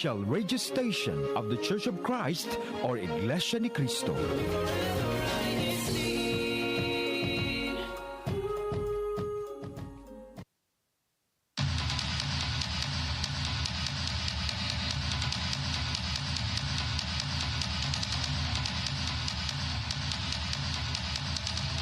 radio station of the Church of Christ or Iglesianicristo.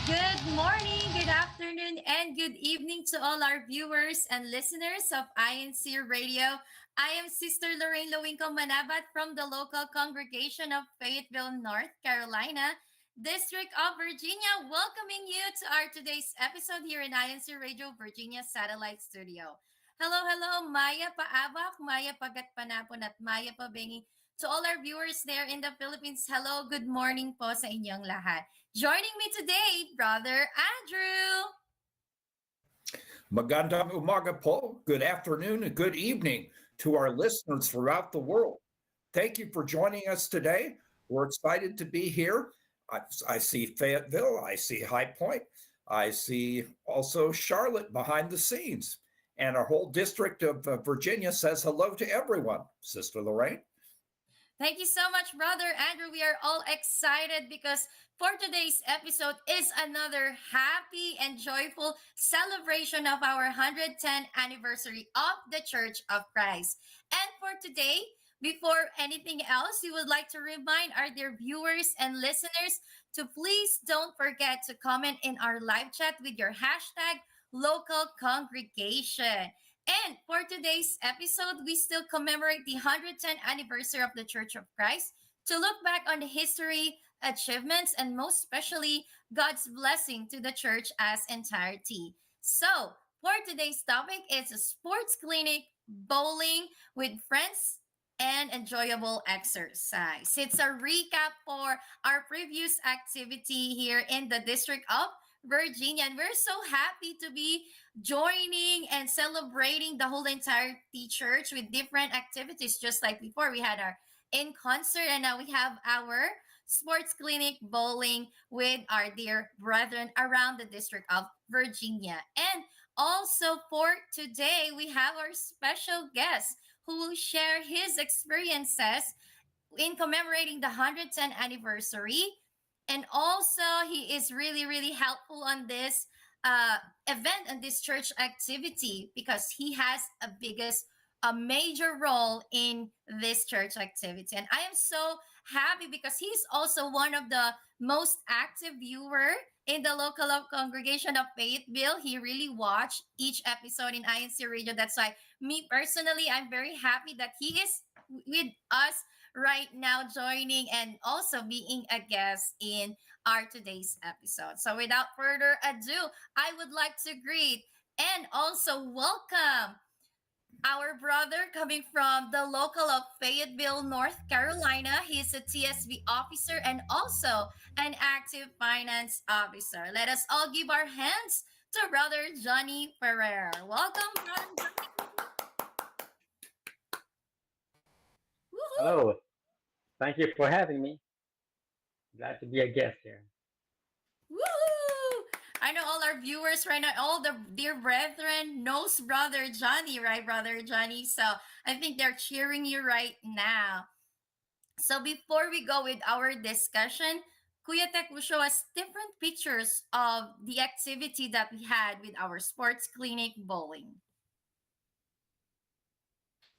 Good morning, good afternoon, and good evening to all our viewers and listeners of INCRadio. I am Sister Lorraine Lowinkle Manabat from the local congregation of Fayetteville, North Carolina, District of Virginia, welcoming you to our today's episode here in INCRadio Virginia Satellite Studio. Hello, Maya Paabak, Maya Pagatpanapon at Maya Pabengi. To all our viewers there in the Philippines, hello, good morning po sa inyong lahat. Joining me today, Brother Andrew. Magandang umaga po, good afternoon, and good evening to our listeners throughout the world. Thank you for joining us today. We're excited to be here. I see Fayetteville, I see High Point, I see also Charlotte behind the scenes. And our whole district of Virginia says hello to everyone. Sister Lorraine? Thank you so much, Brother Andrew. We are all excited because for today's episode is another happy and joyful celebration of our 110th anniversary of the Church of Christ. And for today, before anything else, we would like to remind our dear viewers and listeners to please don't forget to comment in our live chat with your hashtag local congregation. And for today's episode, we still commemorate the 110th anniversary of the Church of Christ to look back on the history, achievements, and most especially God's blessing to the church as entirety. So for today's topic, it's a sports clinic, bowling with friends, and enjoyable exercise. It's a recap for our previous activity here in the District of Virginia, and we're so happy to be joining and celebrating the whole entire church with different activities. Just like before, we had our in concert, and now we have our sports clinic bowling with our dear brethren around the District of Virginia. And also for today, we have our special guest who will share his experiences in commemorating the 110th anniversary. And also, he is really, really helpful on this event and this church activity because he has a major role in this church activity. And I am so happy because he's also one of the most active viewer in the local congregation of Fayetteville. He really watched each episode in INCRadio. That's why me personally, I'm very happy that he is with us right now, joining and also being a guest in our today's episode. So without further ado, I would like to greet and also welcome our brother coming from the local of Fayetteville, North Carolina. He's a TSB officer and also an active finance officer. Let us all give our hands to Brother Johnny Ferrer. Welcome, Brother Johnny. Woohoo! Hello. Thank you for having me. Glad to be a guest here. Woohoo! I know all our viewers right now, all the dear brethren knows Brother Johnny, right, Brother Johnny? So I think they're cheering you right now. So before we go with our discussion, Kuya Tek will show us different pictures of the activity that we had with our sports clinic bowling.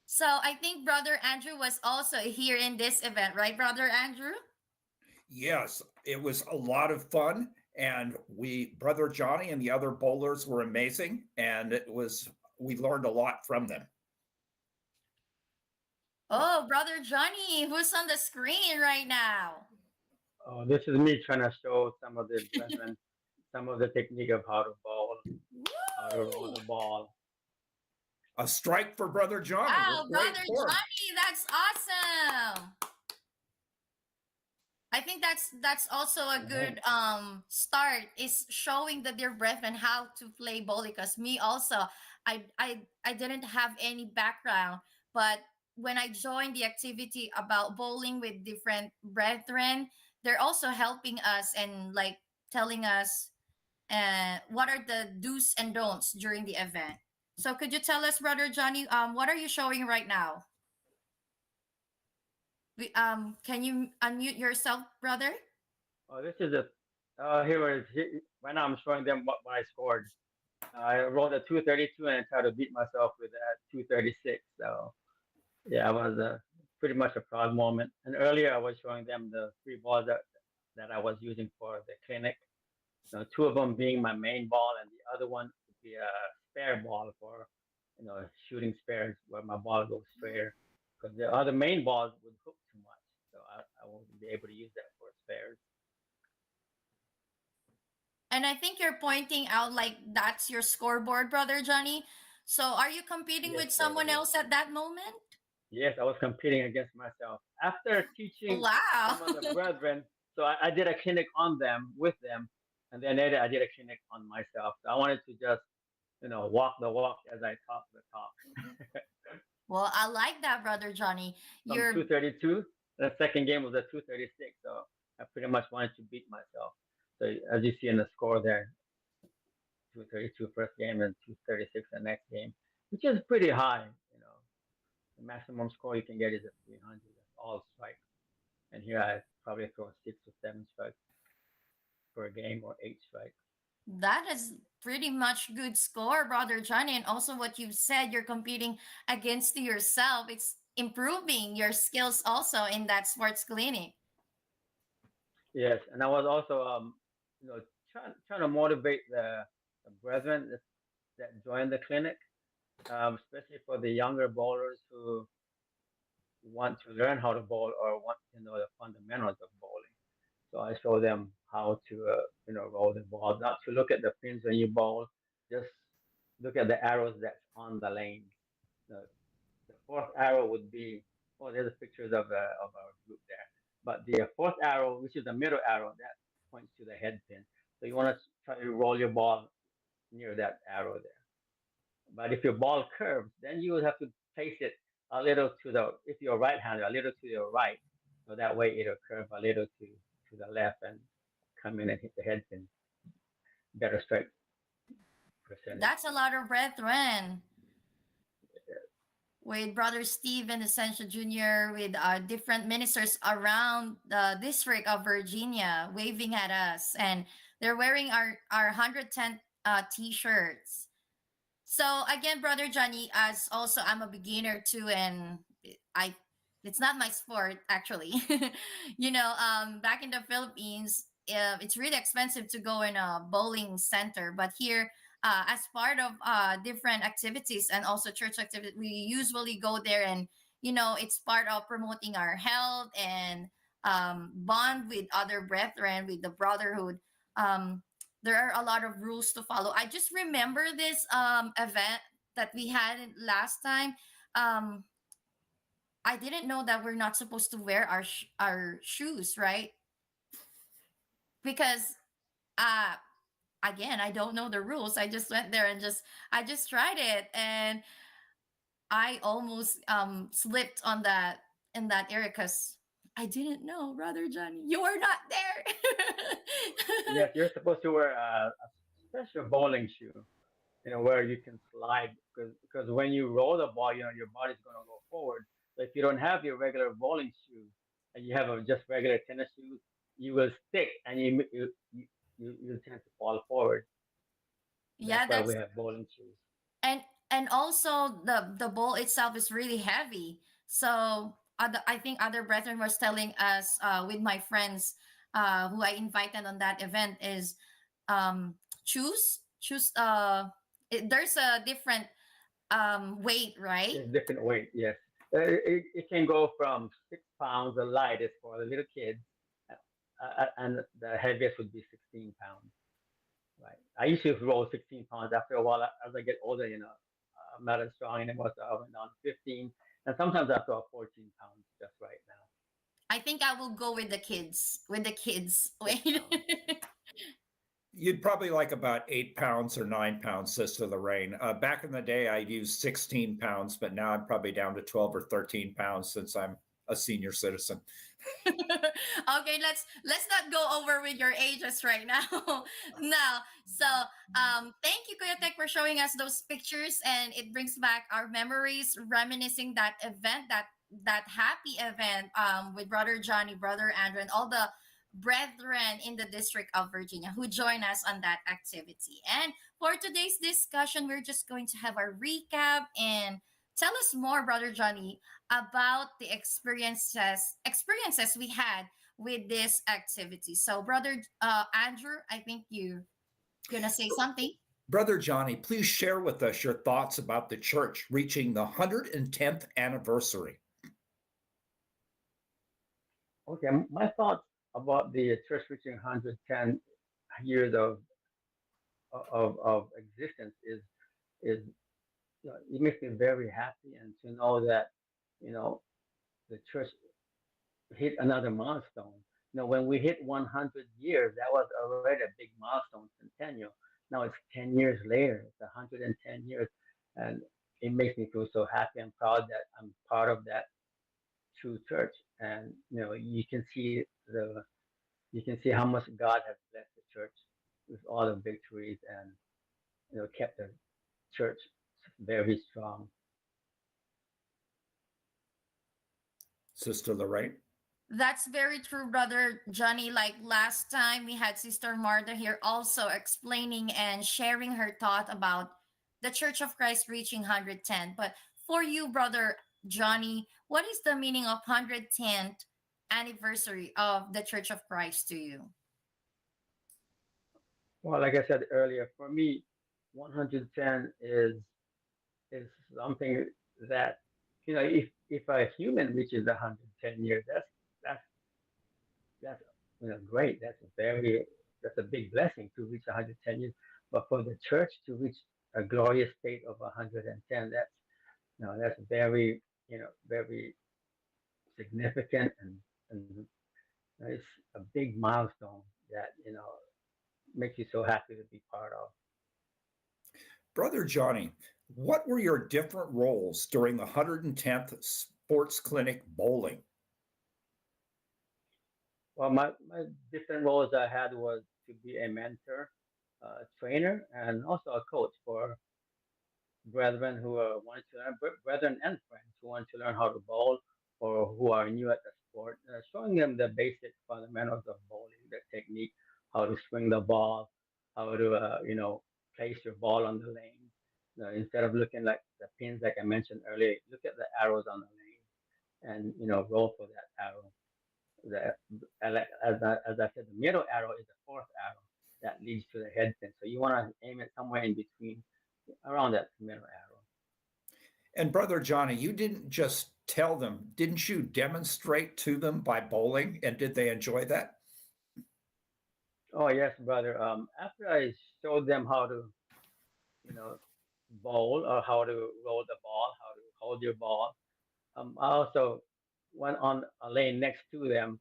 So I think Brother Andrew was also here in this event, right, Brother Andrew? Yes, it was a lot of fun. And Brother Johnny and the other bowlers were amazing. And we learned a lot from them. Oh, Brother Johnny, who's on the screen right now? Oh, this is me trying to show some of the brethren, some of the technique of how to bowl, how to roll the ball. A strike for Brother Johnny. Wow, Brother Johnny, that's awesome. I think that's also a good start, is showing the dear brethren how to play bowling. Because me also, I didn't have any background, but when I joined the activity about bowling with different brethren, they're also helping us and like telling us what are the do's and don'ts during the event. So could you tell us, Brother Johnny, what are you showing right now? Can you unmute yourself, brother? Oh, this is a here it is. Right now I'm showing them what I scored. I rolled a 232 and I tried to beat myself with that 236. So yeah, it was pretty much a proud moment. And earlier I was showing them the three balls that I was using for the clinic. Two of them being my main ball, and the other one would be a spare ball for shooting spares where my ball goes straighter. Because the other main balls would hook too much, so I won't be able to use that for spares. And I think you're pointing out like that's your scoreboard, brother Johnny. So are you competing Yes, with sir. someone else at that moment? Yes, I was competing against myself after teaching Wow. some of the brethren. So I did a clinic on them with them, and then later I did a clinic on myself. So I wanted to just walk the walk as I talk the talk. Well, I like that, brother Johnny. From You're 232. The second game was a 236. So I pretty much wanted to beat myself. So as you see in the score there, 232 first game and 236 the next game, which is pretty high. The maximum score you can get is a 300. That's all strikes. And here I probably throw 6 or 7 strikes per game or 8 strikes. That is pretty much good score, brother Johnny. And also what you said, you're competing against yourself. It's improving your skills also in that sports clinic. Yes, and I was also you know trying to motivate the brethren that joined the clinic, especially for the younger bowlers who want to learn how to bowl or want to know the fundamentals of bowling. So I show them how to roll the ball, not to look at the pins when you bowl, just look at the arrows that's on the lane. The, the fourth arrow would be, oh, there's pictures of our group there. But the fourth arrow, which is the middle arrow, that points to the head pin. So you want to try to roll your ball near that arrow there. But if your ball curves, then you would have to place it a little to the, if you're right-handed, a little to your right. So that way it'll curve a little to the left and come in and hit the head pin. Better strike percentage. That's a lot of brethren. With Brother Steve and Essential Jr., with different ministers around the District of Virginia waving at us. And they're wearing our 110 t-shirts. So again, Brother Johnny, as also I'm a beginner too, and I it's not my sport actually. Back in the Philippines, it's really expensive to go in a bowling center, but here, as part of different activities and also church activities, we usually go there, and it's part of promoting our health and bond with other brethren, with the brotherhood. There are a lot of rules to follow. I just remember this event that we had last time. I didn't know that we're not supposed to wear our shoes, right? Because uh again, I don't know the rules. I just went there and I just tried it, and I almost slipped on that in that area because I didn't know, brother Johnny. You were not there. Yes, you're supposed to wear a special bowling shoe, where you can slide because when you roll the ball, your body's going to go forward. So if you don't have your regular bowling shoe and you have just regular tennis shoes, you will stick and you tend to fall forward. Yeah, That's why that's we have bowling shoes. and and also the bowl itself is really heavy. So I think other brethren was telling us with my friends who I invited on that event is choose there's a different weight, right? It's different weight, yes. It can go from 6 pounds, the lightest for the little kids, and the heaviest would be 16 pounds. Right. I used to roll 16 pounds. After a while, as I get older, I'm not as strong anymore. So I went down to 15. And sometimes I throw 14 pounds just right now. I think I will go with the kids. With the kids. Wait. You'd probably like about 8 pounds or 9 pounds, Sister Lorraine. Back in the day, I used 16 pounds, but now I'm probably down to 12 or 13 pounds since I'm a senior citizen. Okay, let's not go over with your ages right now. Now, so thank you, Kuya Tek, for showing us those pictures, and it brings back our memories, reminiscing that event that that happy event with Brother Johnny, Brother Andrew, and all the brethren in the District of Virginia who join us on that activity. And for today's discussion, we're just going to have a recap and tell us more, Brother Johnny, about the experiences we had with this activity. So, Brother Andrew, I think you're gonna say something. Brother Johnny, please share with us your thoughts about the church reaching the 110th anniversary. Okay, my thoughts about the church reaching 110 years of existence is it makes me very happy, and to know that you know the church hit another milestone. When we hit 100 years, that was already a big milestone, centennial. Now it's 10 years later, it's 110 years, and it makes me feel so happy and proud that I'm part of that true church. And you can see how much God has blessed the church with all the victories, and kept the church very strong. Sister Lorraine? That's very true, Brother Johnny. Like last time, we had Sister Martha here also explaining and sharing her thought about the Church of Christ reaching 110. But for you, Brother Johnny, what is the meaning of 110th anniversary of the Church of Christ to you? Well, like I said earlier, for me, 110 is something that if a human reaches 110 years, that's that's great. That's a big blessing to reach 110 years. But for the church to reach a glorious state of 110, that's very very significant, and it's a big milestone that makes you so happy to be part of. Brother Johnny, what were your different roles during the 110th Sports Clinic bowling? Well, my different roles I had was to be a mentor, a trainer, and also a coach for brethren who wanted to learn, brethren and friends who want to learn how to bowl or who are new at the sport, showing them the basic fundamentals of bowling, the technique, how to swing the ball, how to place your ball on the lane. Instead of looking like the pins, like I mentioned earlier, look at the arrows on the lane and roll for that arrow. As I said, the middle arrow is the fourth arrow that leads to the head pin. So you want to aim it somewhere in between, around that middle arrow. And Brother Johnny, you didn't just tell them, didn't you demonstrate to them by bowling? And did they enjoy that? Oh yes, brother. After I showed them how to, bowl, or how to roll the ball, how to hold your ball, I also went on a lane next to them.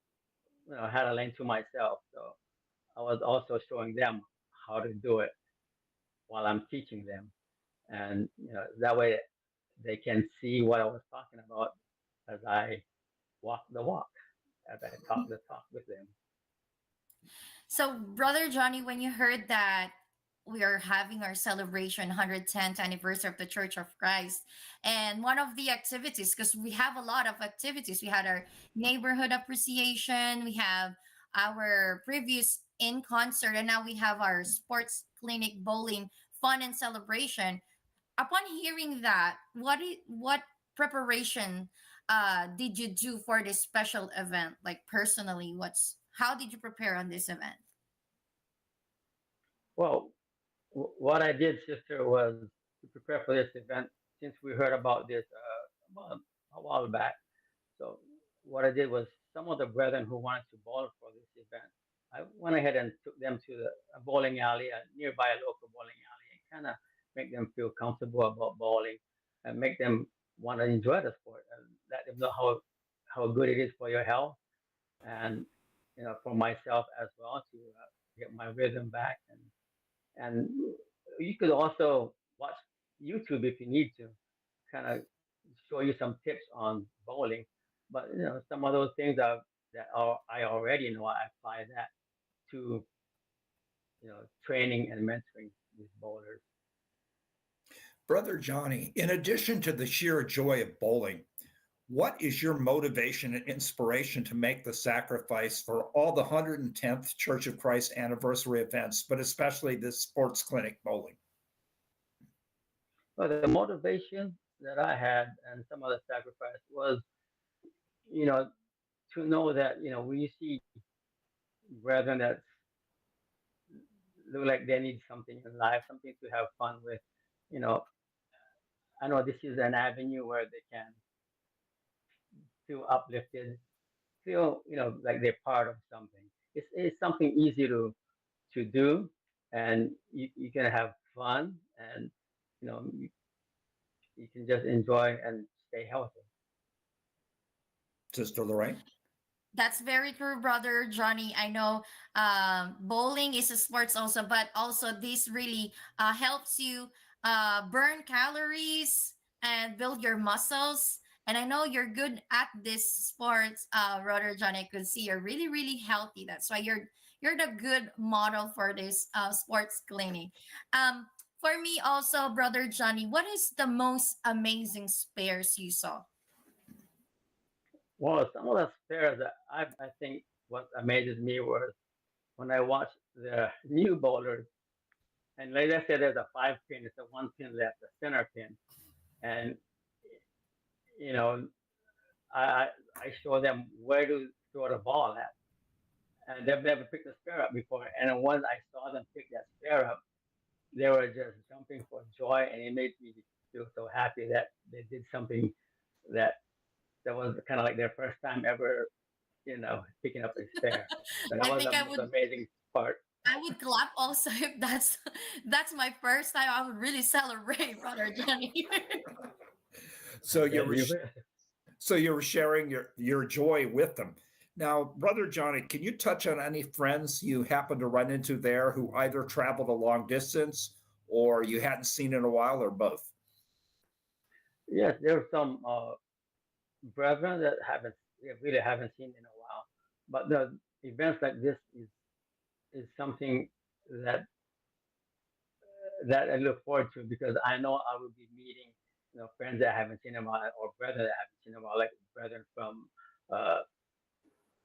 I had a lane to myself, so I was also showing them how to do it while I'm teaching them, and that way they can see what I was talking about as I walk the walk, as I talk the talk with them. So, Brother Johnny, when you heard that we are having our celebration 110th anniversary of the Church of Christ, and one of the activities, because we have a lot of activities, we had our neighborhood appreciation, we have our previous in concert, and now we have our sports clinic bowling fun and celebration. Upon hearing that, what preparation did you do for this special event? Like personally, how did you prepare on this event? Well, what I did, sister, was to prepare for this event since we heard about this about a while back. So what I did was, some of the brethren who wanted to bowl for this event, I went ahead and took them to a bowling alley, a nearby local bowling alley, and kind of make them feel comfortable about bowling and make them want to enjoy the sport and let them know how good it is for your health, and for myself as well, to get my rhythm back. And you could also watch YouTube if you need to, kind of show you some tips on bowling. But some of those things I already know. I apply that to training and mentoring these bowlers. Brother Johnny, in addition to the sheer joy of bowling, What is your motivation and inspiration to make the sacrifice for all the 110th Church of Christ anniversary events, but especially this sports clinic bowling? Well, the motivation that I had and some of the sacrifice was, you know, to know that, when you see brethren that look like they need something in life, something to have fun with, you know, I know this is an avenue where they can feel uplifted, feel, like they're part of something. It's something easy to do, and you can have fun, and you can just enjoy and stay healthy. Sister Lorraine? That's very true, brother Johnny. I know bowling is a sports also, but also this really helps you burn calories and build your muscles. And I know you're good at this sports, brother Johnny. I could see you're really, really healthy. That's why you're the good model for this sports clinic. Um, for me also, brother Johnny, what is the most amazing spares you saw? Well, some of the spares that I think what amazes me was when I watched the new bowlers, and like I said, there's a 5 pin, it's a 1 pin left, the center pin, and you know, I show them where to throw the ball at, and they've never picked a spare up before, and then once I saw them pick that spare up, they were just jumping for joy, and it made me feel so happy that they did something that was kind of like their first time ever, picking up a spare. So that I was think the most amazing part. I would clap also if that's my first time. I would really celebrate, brother Johnny. So you Yeah, were so you were sharing your joy with them. Now, Brother Johnny, can you touch on any friends you happened to run into there who either traveled a long distance or you hadn't seen in a while, or both? yes, there are some brethren that really haven't seen in a while, but the events like this is something that I look forward to because I know I will be meeting friends that I haven't seen in a while or brethren that I haven't seen in a while, like brethren uh,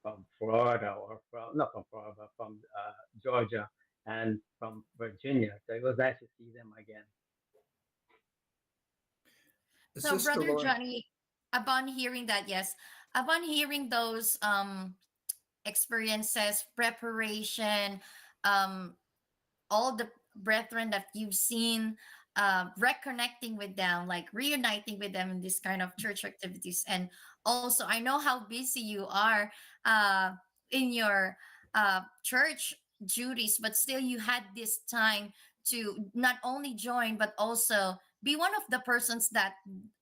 from Florida or from not from Florida, but from Georgia and from Virginia. So it was nice to see them again. So, Sister brother Lauren? Johnny, upon hearing that, yes, upon hearing those experiences, preparation, um, all the brethren that you've seen, reconnecting with them, like reuniting with them in this kind of church activities. And also, I know how busy you are uh, in your church duties, but still, you had this time to not only join, but also be one of the persons that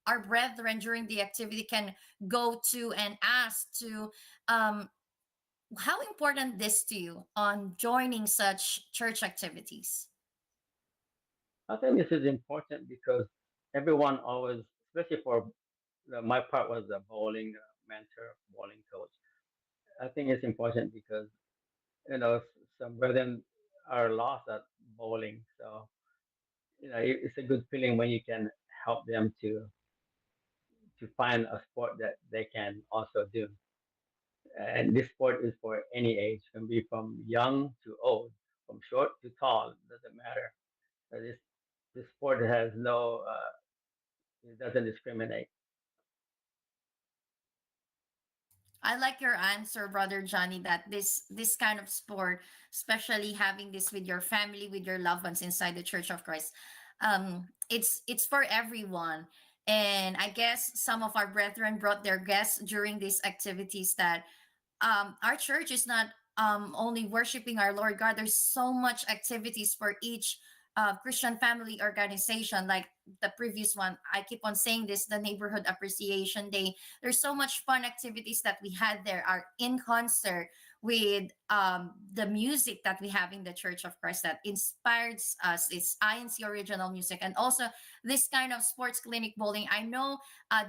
our brethren during the activity can go to and ask to. Um, how important this to you on joining such church activities? I think this is important because everyone always, especially for my part was a bowling mentor, bowling coach. I think it's important because some brethren are lost at bowling, so it's a good feeling when you can help them to find a sport that they can also do. And this sport is for any age, can be from young to old, from short to tall, doesn't matter. This sport has no, it doesn't discriminate. I like your answer, brother Johnny, that this kind of sport, especially having this with your family, with your loved ones inside the Church of Christ, it's for everyone. And I guess some of our brethren brought their guests during these activities that our church is not only worshiping our Lord God. There's so much activities for each Christian family organization. Like the previous one, I keep on saying this: the Neighborhood Appreciation Day. There's so much fun activities that we had there. Are in concert with the music that we have in the Church of Christ that inspires us. It's INC original music, and also this kind of sports clinic bowling. I know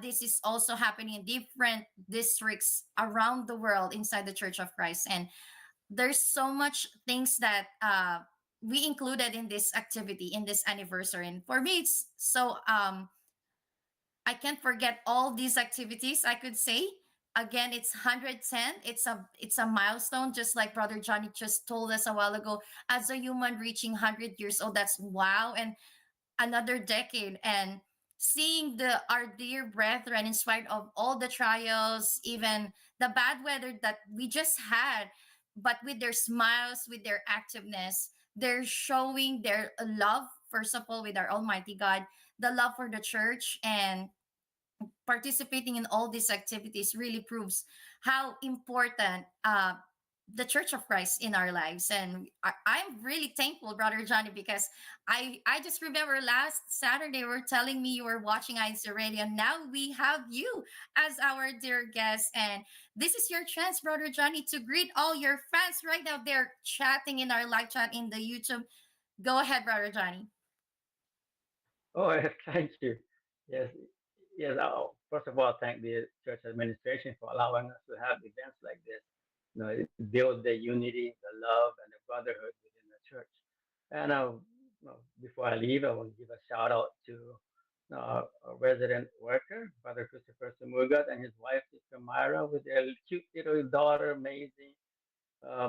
this is also happening in different districts around the world inside the Church of Christ. And there's so much things that we included in this activity, in this anniversary. And for me, it's so I can't forget all these activities, I could say. Again, it's 110. It's a milestone, just like Brother Johnny just told us a while ago. As a human reaching 100 years old, that's wow. And another decade, and seeing the our dear brethren, in spite of all the trials, even the bad weather that we just had, but with their smiles, with their activeness, they're showing their love, first of all, with our Almighty God, the love for the church, and participating in all these activities really proves how important the Church of Christ in our lives. And I'm really thankful, Brother Johnny, because I just remember last Saturday you were telling me you were watching INCRadio. Now we have you as our dear guest. And this is your chance, Brother Johnny, to greet all your fans right now. They're chatting in our live chat in the YouTube. Go ahead, Brother Johnny. Oh, thank you. Yes, yes. First of all, thank the church administration for allowing us to have events like this. It build the unity, the love, and the brotherhood within the church. And before I leave, I want to give a shout out to a resident worker, Brother Christopher Samugat, and his wife, Sister Myra, with their cute little daughter, Maisie.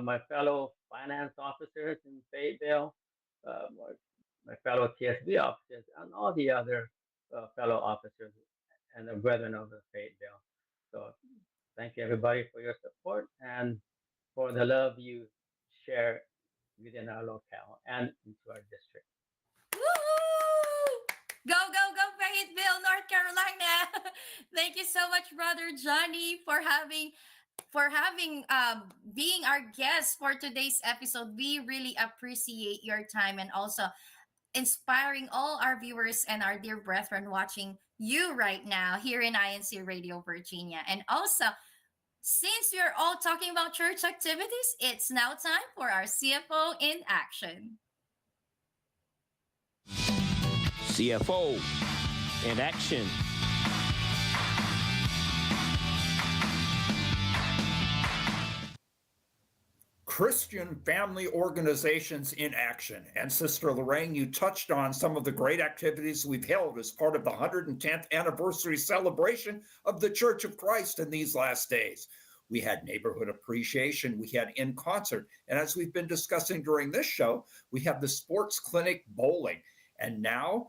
My fellow finance officers in Fayetteville, my fellow TSB officers, and all the other fellow officers and the brethren of the Fayetteville. So thank you, everybody, for your support and for the love you share within our locale and into our district. Woo! Go, go, go, Fayetteville, North Carolina. Thank you so much, Brother Johnny, for having being our guest for today's episode. We really appreciate your time, and also inspiring all our viewers and our dear brethren watching you right now here in INCRadio Virginia. And also, since we are all talking about church activities, it's now time for our CFO in action. CFO in action. Christian family organizations in action. And Sister Lorraine, you touched on some of the great activities we've held as part of the 110th anniversary celebration of the Church of Christ in these last days. We had neighborhood appreciation, we had in concert, and as we've been discussing during this show, we have the sports clinic bowling. And now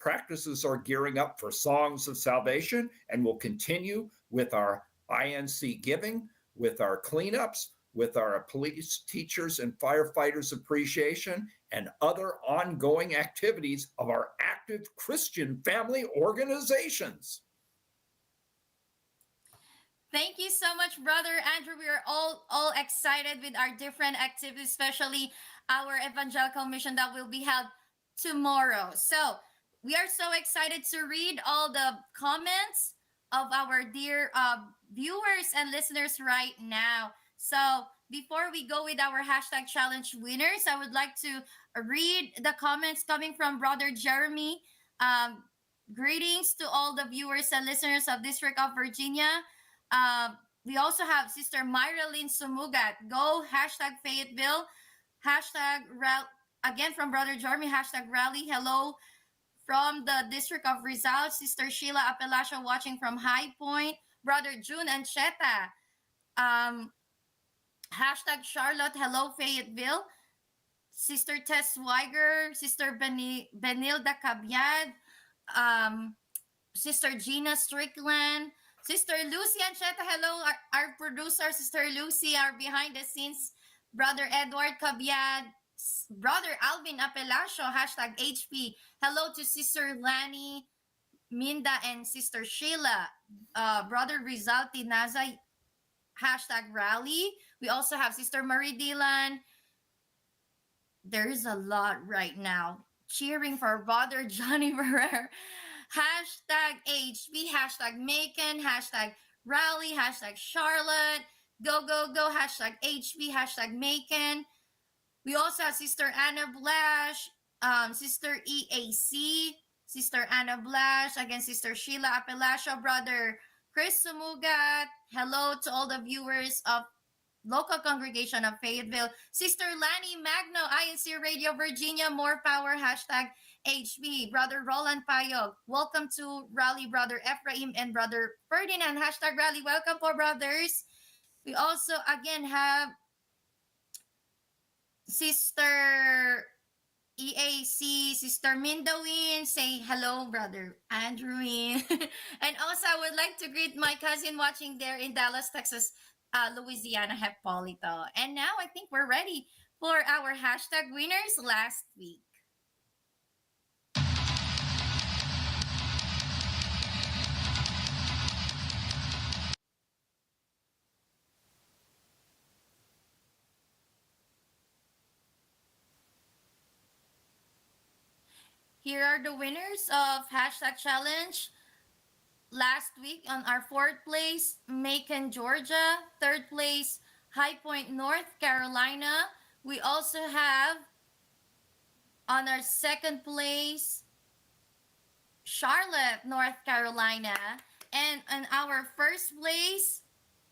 practices are gearing up for Songs of Salvation, and we'll continue with our INC giving, with our cleanups, with our police, teachers, and firefighters appreciation, and other ongoing activities of our active Christian family organizations. Thank you so much, Brother Andrew. We are all excited with our different activities, especially our evangelical mission that will be held tomorrow. So we are so excited to read all the comments of our dear viewers and listeners right now. So before we go with our hashtag challenge winners, I would like to read the comments coming from Brother Jeremy. Greetings to all the viewers and listeners of District of Virginia. We also have Sister Myra Lynn Sumugat. Go, hashtag Fayetteville, hashtag again from Brother Jeremy, hashtag rally. Hello from the District of Rizal, Sister Sheila Apelacio watching from High Point, Brother June Ancheta. Hashtag Charlotte, hello Fayetteville. Sister Tess Weiger, Sister Benilda Cabiad, Sister Gina Strickland, Sister Lucy Ancheta, hello, our producer, Sister Lucy, our behind the scenes, Brother Edward Cabiad, Brother Alvin Apelacio, hashtag HP. Hello to Sister Lani, Minda, and Sister Sheila. Brother Rizal Tinaza, hashtag rally. We also have Sister Marie Dylan. There's a lot right now cheering for Brother Johnny Ferrer. Hashtag HB, hashtag Macon, hashtag rally, hashtag Charlotte. Go, go, go, hashtag HB, hashtag Macon. We also have Sister Anna Blash, Sister EAC, Sister Anna Blash, again, Sister Sheila Apelacio, Brother Chris Sumugat. Hello to all the viewers of local congregation of Fayetteville. Sister Lani Magno, INCRadio Virginia, more power, hashtag HB, Brother Roland Payog. Welcome to Rally, Brother Ephraim and Brother Ferdinand. Hashtag Rally. Welcome for brothers. We also again have Sister EAC, Sister Mindowin, say hello, Brother Andrewin. And also, I would like to greet my cousin watching there in Dallas, Texas, Louisiana, Hippolito. And now I think we're ready for our hashtag winners last week. Here are the winners of hashtag challenge last week. On our fourth place, Macon, Georgia. Third place, High Point, North Carolina. We also have on our second place, Charlotte, North Carolina. And on our first place,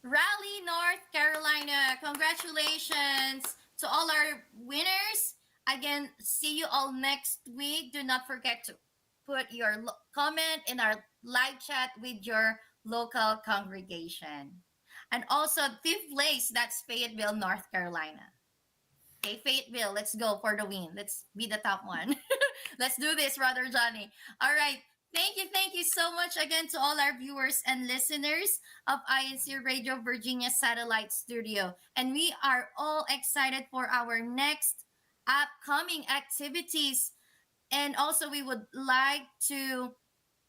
Raleigh, North Carolina. Congratulations to all our winners. Again, see you all next week. Do not forget to put your comment in our live chat with your local congregation. And also, fifth place, that's Fayetteville, North Carolina. Okay, Fayetteville, let's go for the win. Let's be the top one. Let's do this, Brother Johnny. All right. Thank you so much again to all our viewers and listeners of INCRadio Virginia Satellite Studio. And we are all excited for our next upcoming activities. And also, we would like to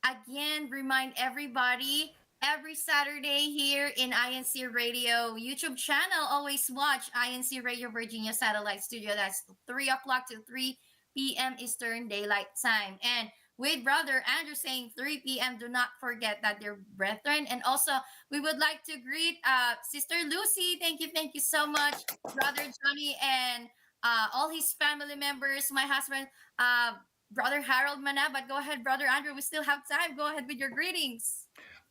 again remind everybody every Saturday here in INCRadio YouTube channel, always watch INCRadio Virginia Satellite Studio. That's 3 o'clock to 3 p.m. Eastern Daylight Time. And with Brother Andrew saying 3 p.m., do not forget that they're brethren. And also, we would like to greet Sister Lucy. Thank you so much, Brother Johnny, and all his family members, my husband, Brother Harold Manabat. Go ahead, Brother Andrew. We still have time. Go ahead with your greetings.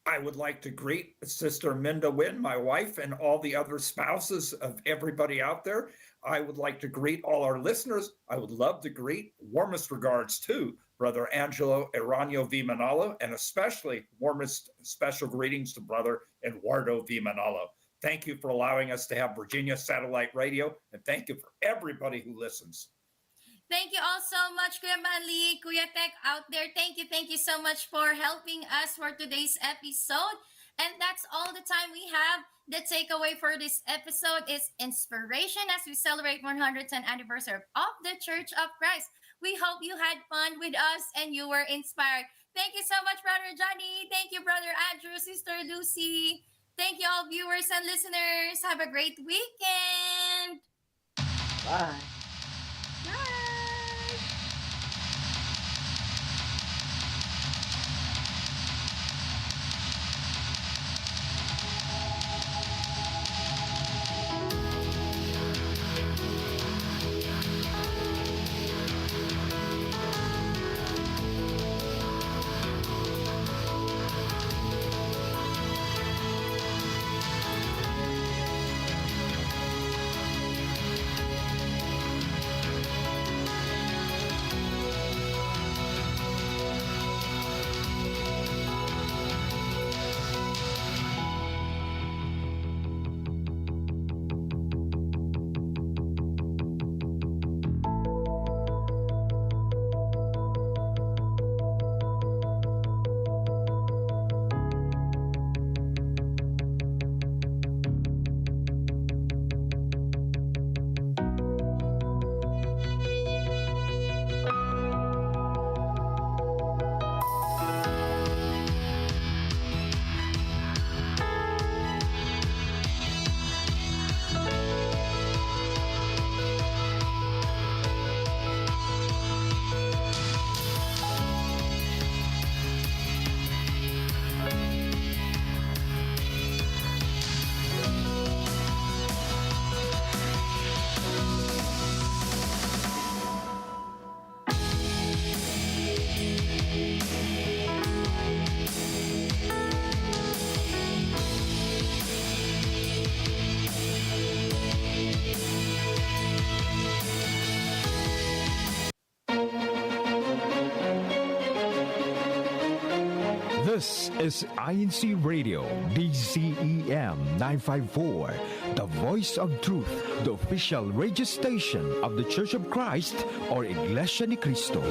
I would like to greet Sister Minda Wynn, my wife, and all the other spouses of everybody out there. I would like to greet all our listeners. I would love to greet warmest regards to Brother Angelo Eranio V. Manalo, and especially warmest special greetings to Brother Eduardo V. Manalo. Thank you for allowing us to have Virginia Satellite Radio, and thank you for everybody who listens. Thank you all so much, Kuya Manli, Kuya Tech out there. Thank you so much for helping us for today's episode. And that's all the time we have. The takeaway for this episode is inspiration as we celebrate 110th anniversary of the Church of Christ. We hope you had fun with us and you were inspired. Thank you so much, Brother Johnny. Thank you, Brother Andrew, Sister Lucy. Thank you all viewers and listeners. Have a great weekend. Bye. Bye. This is INCRadio, DCEM 954, the voice of truth, the official radio station of the Church of Christ or Iglesia ni Cristo.